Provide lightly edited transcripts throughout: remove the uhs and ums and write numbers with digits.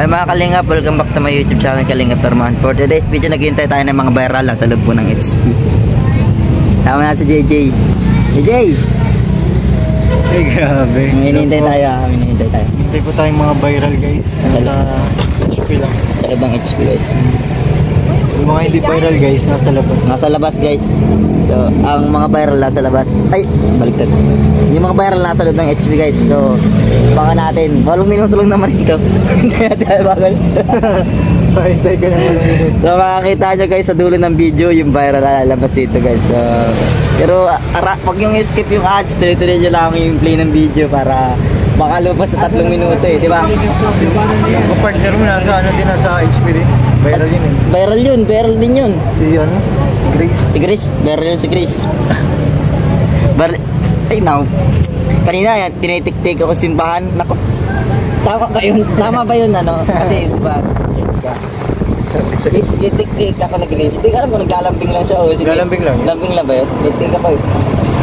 Ay mga Kalingap, welcome back to my YouTube channel Kalingap Torman. For today's video, naghihintay tayo ng mga viral lang sa loob po ng HP. Tama na si JJ. JJ! Ay grabe. Hinihintay tayo. Hintay po tayong mga viral guys. Nasa HP lang. Sa loob ng HP guys. Yung mga hindi viral guys, nasa labas. Nasa labas guys. So, ang mga viral nasa labas. Ay, baliktad. Yung mga viral nasa loob ng HP guys. So, baka natin. 8 minuto lang naman ito. Hintay natin tayo bagal. Hintay ka naman. So, makakita nyo guys sa dulo ng video yung viral lalabas dito guys. So, pero wag yung skip yung ads. Tuloy-tuloy nyo lang yung play ng video para makalabas sa 3 minuto eh, di ba? Yung partner mo nasa ano din, nasa HP din. Viral yun eh. Viral din yun. Si ano? Grace. Si Grace, viral yun si Grace. Ay now, kanina yan, tinitik-tik ako simbahan. Nako, tama ba yun? Tama ba yun ano? Kasi diba, yung tik-tik ako nag-Grace. Hindi ka alam kung naglalambing lang siya o sige. Naglalambing lang? Lambing lang ba yun? Tik-tik ka pa yun.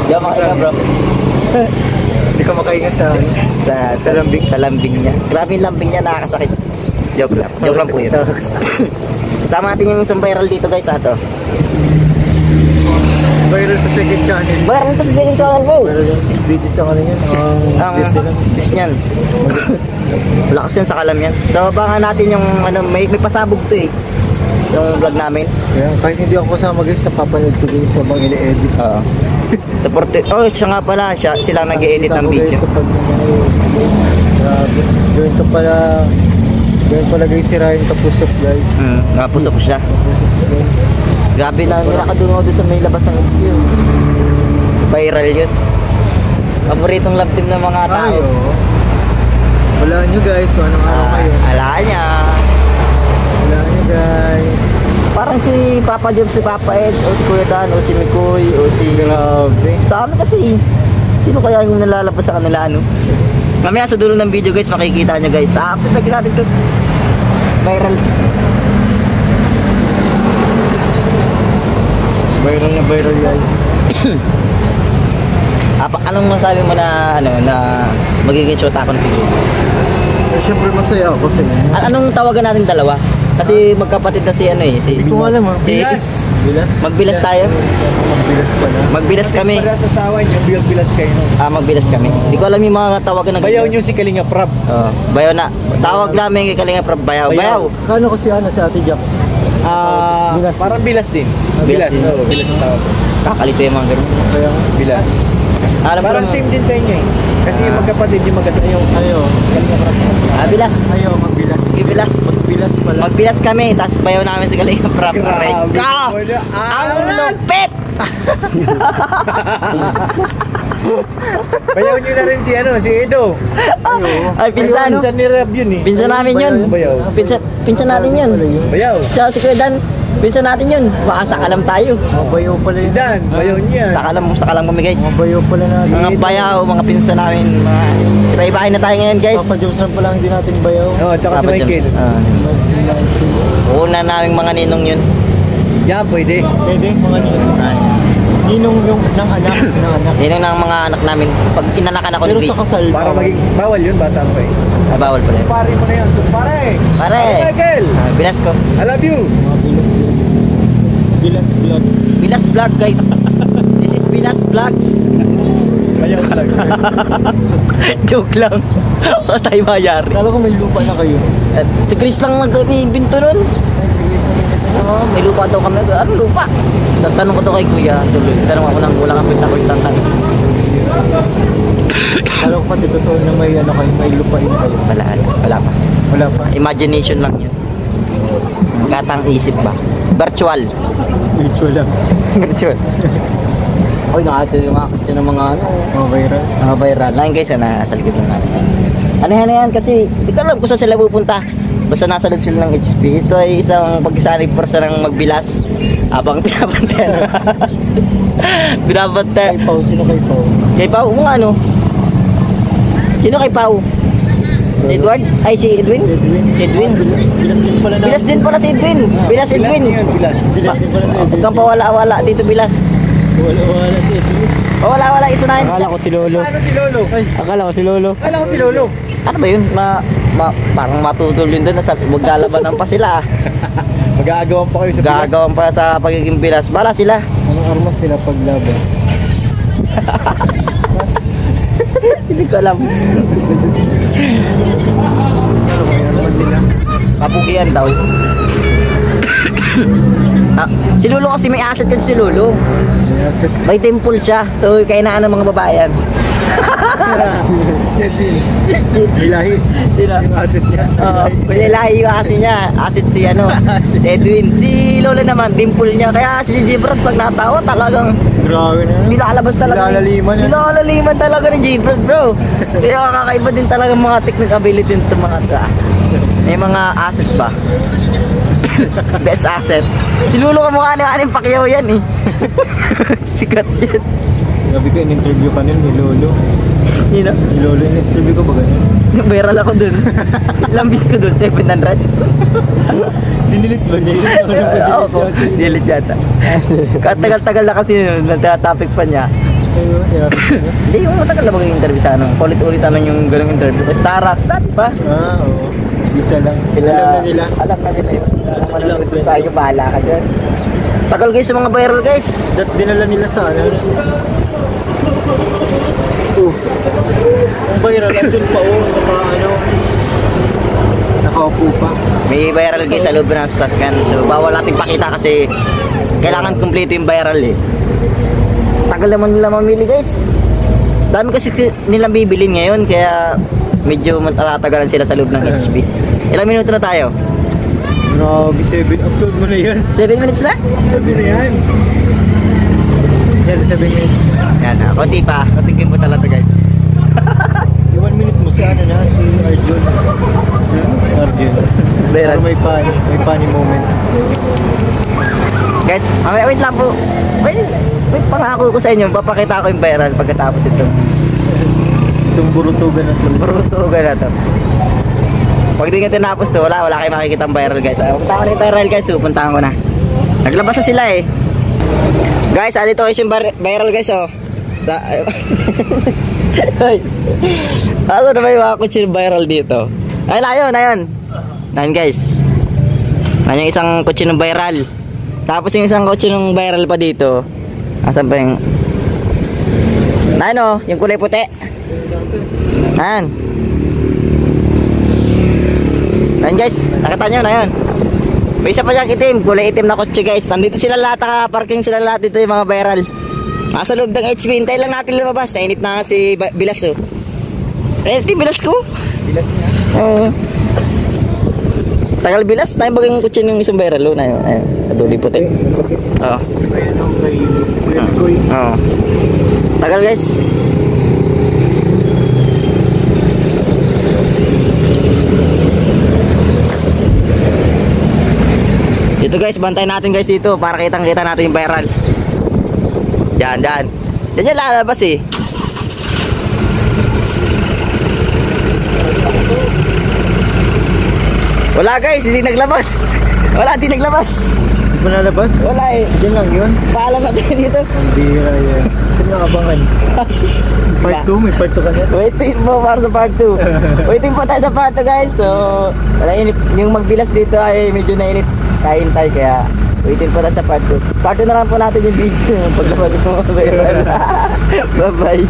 Di ako makainga bro. Hindi ka makainga sa lambing? Sa lambing niya. Grabe yung lambing niya, nakakasakit. Joke lang po yun. Sama natin yung isang viral dito guys ato. Viral sa second channel. Viral pa sa second channel bro. Viral yung 6 digits ang ano yun. Ang bis niyan. Lakas yan sa kalam yan. So abangan natin yung ano, may pasabog to eh. Yung vlog namin. Kaya kahit hindi ako kasama guys, napapanood ko guys habang ini-edit. Oo. Oh, siya nga pala, sila nag-i-edit ng video. Grabe. Gawin pala guys si Ryan Kapusok guys. Kapusok siya. Kapusok guys. Grabe na, nakadungaw doon sa may labas ng HP. Viral yun. Paboritong love team ng mga tao. Ay, wala nyo guys kung anong araw kayo. Ala niya. Wala nyo guys. Parang si Papa Job, si Papa Eds, o si Kuya Dan, o si Mikoy, o si... Grabe. Dami kasi. Sino kaya yung nalalabas sa kanila ano? Mamaya sa dulo ng video guys, makikita nyo guys. Apit na natin ito. Viral. Viral na viral guys. Anong masabi mo na ano na magiging shoot ako ng Grace? Eh, syempre masaya ako sa inyo. Anong tawagan natin dalawa? Kasi magkapatid na si ano eh, si... Hindi ko alam ah. Si Bilas. Magbilas tayo. Magbilas pala. Magbilas kami. Para sa sawa nyo, bilas kayo. Magbilas kami. Hindi ko alam yung mga tawagan ng... Bayaw nyo si Kalinga Prab. Bayaw na. Tawag namin kay Kalinga Prab. Bayaw. Kano ko si ano si Ate Jack? Bilas. Parang bilas din. Bilas din. Oo, bilas ang tawag. Kakalito yung mga ganun. Kaya bilas. Parang same din sa inyo eh. Kasi yung magkapatid yung yung Kalinga Prab. Bilas. Ayaw, magbilas. Bilas. Magbilas pala. Magbilas kami, tapos bayaw namin si Kalinga Prab. Grabe. Ang lupit! Bayaw nyo na rin si Edo. Ay, pinsan. Pinsan ni Rab yun eh. Pinsan namin yun. Bayaw. Pinsan natin yun. Bayaw. Siya si Kuya Dan. Pinsan natin yun. Baka sakalam tayo. Mga bayaw pala yun. Dan, bayaw niya. Sakalam kami guys. Mga bayaw pala natin. Mga bayaw, mga pinsan namin. Iba-ibahin na tayo ngayon guys. Papa Jones lang pala hindi natin bayaw. Oo, tsaka si Michael. Una naming mga ninong yun. Yeah, pwede. Pwede, mga ninong. Ninong yung ng anak. Ninong ng mga anak namin. Pag inanakan ako ni Grace. Pero sa kasal. Para maging bawal yun, bata pa eh. Bawal pala yun. Pare mo na yun. Pare! Pare! Michael! Bilas ko. I love you! Bilas vlog. Bilas vlog guys. This is Bilas Vlogs. Bayaw vlog. Joke lang. O tayo mayari. Kala ko may lupa na kayo. At si Chris lang nagbinto nun. May lupa daw kami. Ano lupa? Tatanong ko to kay Kuya. Tanong ako nang wala kang pinta-pinta. Kala ko pati totoo na may kayo, may lupa yun kayo. Wala pa. Wala pa? Imagination lang yun. Katang isip ba? Virtual. Virtual lang. Virtual. Oy, nakita yung akit siya ng mga ano. Mga viral. Mga viral. Lang guys, nasa likod lang natin. Ano yan kasi, di ko alam kung saan sila pupunta. Basta nasa loob sila ng HP. Ito ay isang pagkisalig persa ng magbilas. Abang pinabantayan. Pinabantayan. Kay Pao, sino kay Pao? Kay Pao, kung ano? Sino kay Pao? Si Edward? Ay, si Edwin? Edwin. Bilas din pala na. Bilas din pala si Edwin. Bilas Edwin. Bilas din pala si Edwin. Huwag kang pawala-wala dito, Bilas. Wala si Edwin. Pawala-wala, isa na yun. Akala ko si Lolo. Ano si Lolo? Akala ko si Lolo. Akala ko si Lolo. Ano ba yun? parang matutol yun doon. Maglalabanan pa sila. Mag-aagawan pa kayo sa bilas. Gagawin pa sa pagiging bilas. Bala sila. Anong armas nila paglaban? Hindi ko alam. May armas sila. Kapugian daw. Si Lolo kasi may asset kasi si Lolo. May asset. May temple siya. So kainaan ng mga babayan. May lahi. Yung asset niya. Oo, may lahi yung asset niya. Asset si ano, si Edwin. Si Lolo naman, temple niya. Kaya si Gibrat pag natawa talagang Grabe na. nilalabas talaga. Nilalaliman yan. Nilalaliman talaga ni Gibrat, bro. Kaya kakaiba din talaga mga technical ability nito mga ka. May mga asset ba? Best asset. Si Lolo kamukha ni Manny Pacquiao yan eh. Sikat yan. Sabi ko, in-interview ka nun ni Lolo. Ni Lolo, in-interview ko ba ganyan? Viral ako dun. Lambis ko dun, 700. Dinilit ba niya yun? Oo, delete yata. Katagal-tagal na kasi yun, nagtatopic pa niya. Ayun, Hindi, yung matagal na mag-interview sa ano. Ulit-ulit naman yung ganung interview. Starax, dati pa. oo. Isa lang. Alam na nila. Alam na nila yun. Alam na tayo, bahala ka dyan. Tagal guys sa mga viral guys. Dinala nila sa ano. Ang viral, andun pa ano. Nakaupo pa. May viral guys sa loob ng sasakyan. So bawal natin pakita kasi kailangan kumpleto yung viral eh. Tagal naman nila mamili guys. Dami kasi nilang bibilin ngayon kaya medyo matatagalan sila sa loob ng HP. Ilang minuto na tayo? Grabe, 7. Upload mo na yan. 7 minutes na? Upload mo na yan. Yan, 7 minutes. Yan na, konti pa. Konting ko talaga guys. Yung 1 minute mo si ano na, si Arjun. Arjun. Pero may funny moments. Guys, wait lang po. Wait, pangako ko sa inyo, papakita ko yung viral pagkatapos ito. Itong burutugan na ito. Burutugan na ito. Pag di nga tinapos to, wala kayo makikita ang viral guys. Punta ko na yung viral guys, puntahan ko na. Naglabas na sila eh. Guys, dito guys yung viral guys oh. Ano na ba yung mga kutsi viral dito? Ay, ayun. Ayun guys. Ayun yung isang kutsi ng viral. Tapos yung isang kutsi ng viral pa dito. Asan pa yung... Ayun oh, yung kulay puti. Ayun. Ayun guys, nakita nyo na yun. May isa pa siyang itim, kulay itim na kotse guys. Nandito sila lahat, naka-parking sila lahat dito yung mga viral. Nasa loob ng HB, hintay lang natin lumabas. Nainit na si Bilas oh. Nainit yung Bilas ko. Bilas niya? Oo. Tagal Bilas, tayo bagay yung kotse ng isang viral oh. Ayun, aduli puti. Oo. Ayan o, kay Koy. Oo. Tagal guys. Dito guys, bantayan natin guys dito para kitang-kita natin yung viral. Yan. Yan yung lalabas eh. Wala guys, hindi naglabas. Hindi naglabas. Hindi pa nalabas? Wala eh. Diyan lang yun. Paalam natin dito. Ang bira yan. Saan yung abangan? Part 2? May part 2 ka na? Waiting po para sa part 2. Waiting po tayo sa part 2 guys. So, wala init. Yung magbilas dito ay medyo nainit. Kaintay kaya waiting po tayo sa part 2. Part 2 na lang po natin yung video. Paglabas mo mga viral. Bye bye.